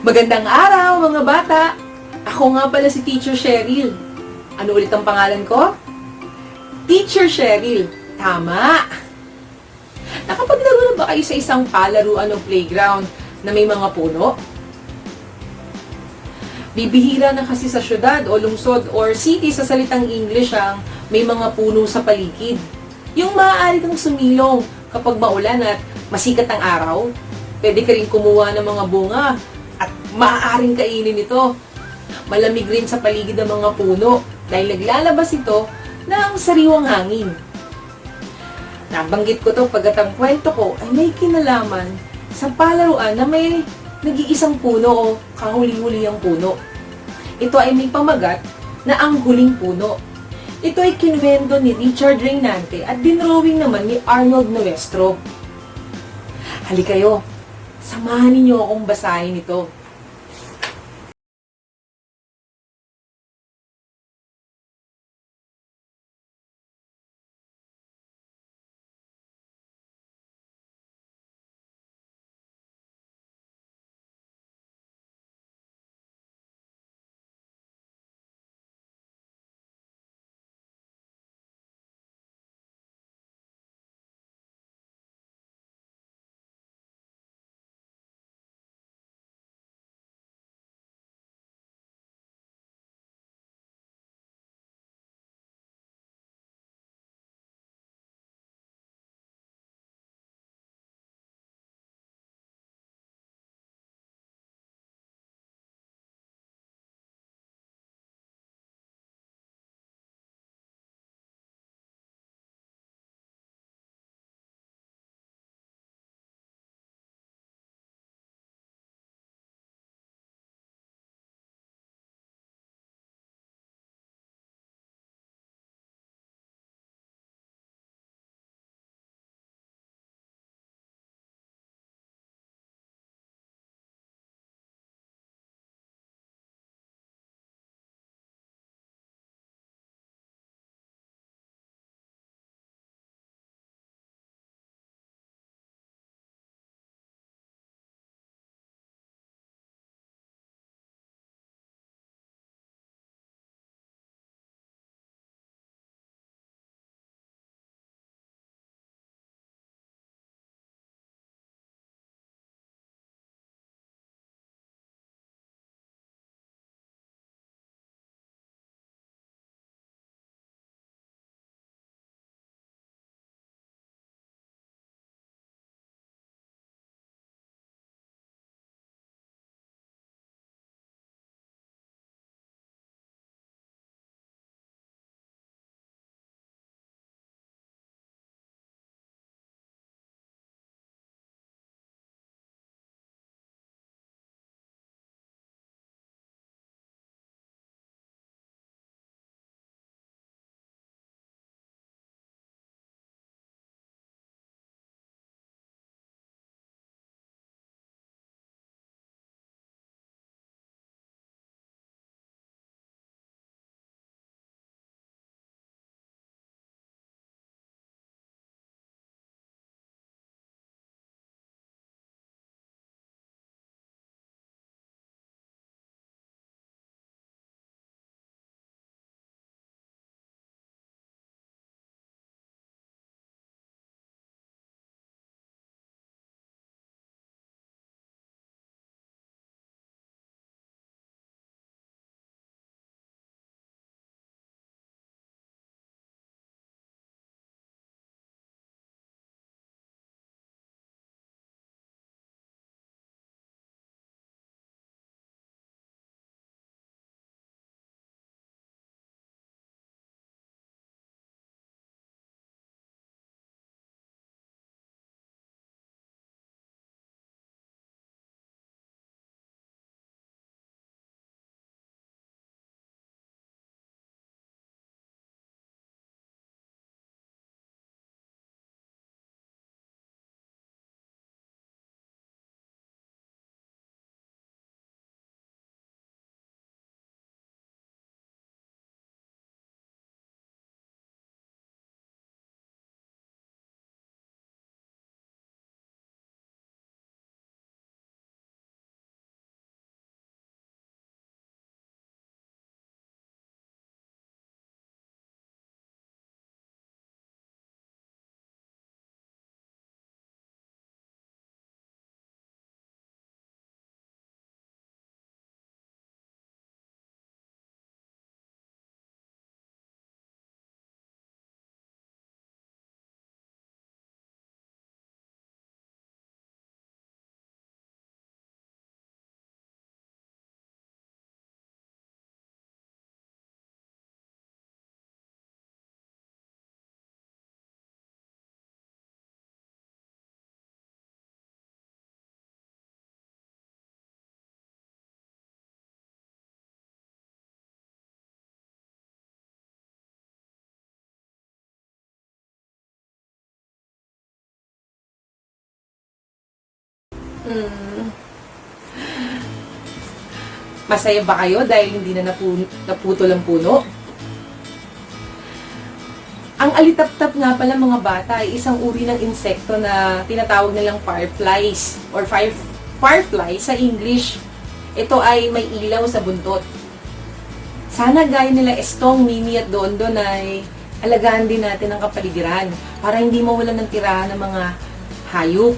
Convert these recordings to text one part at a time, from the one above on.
Magandang araw mga bata! Ako nga pala si Teacher Cheryl. Ano ulit ang pangalan ko? Teacher Cheryl. Tama! Nakapaglaro na ba kayo sa isang palaruan o playground na may mga puno? Bibihira na kasi sa syudad o lungsod or city sa salitang English ang may mga puno sa paligid. Yung maaari kang sumilong kapag maulan at masikat ang araw. Pwede ka rin kumuha ng mga bunga at maaaring kainin ito. Malamig rin sa paligid ng mga puno dahil naglalabas ito ng sariwang hangin. Nabanggit ko to pagkat ang kwento ko ay may kinalaman sa palaruan na may nag-iisang puno o kahuli-hulihang puno. Ito ay may pamagat na ang huling puno. Ito ay kinuwento ni Richard Reynante at dinrawing naman ni Arnold Nuestro. Halikayo, samahan ninyo akong basahin ito. Masaya ba kayo dahil hindi na naputol ang puno? Ang alitaptap nga pala mga bata ay isang uri ng insekto na tinatawag nilang fireflies or firefly sa English. Ito ay may ilaw sa buntot. Sana gaya nila Estong, Mimi at Dondon ay alagaan din natin ang kapaligiran para hindi mawalan ng tirahan ng mga hayop.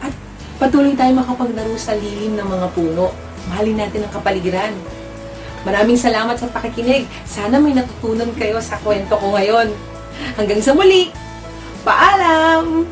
At patuloy tayo makapaglaro sa lilim ng mga puno. Mahalin natin ang kapaligiran. Maraming salamat sa pakikinig. Sana may natutunan kayo sa kwento ko ngayon. Hanggang sa muli, paalam!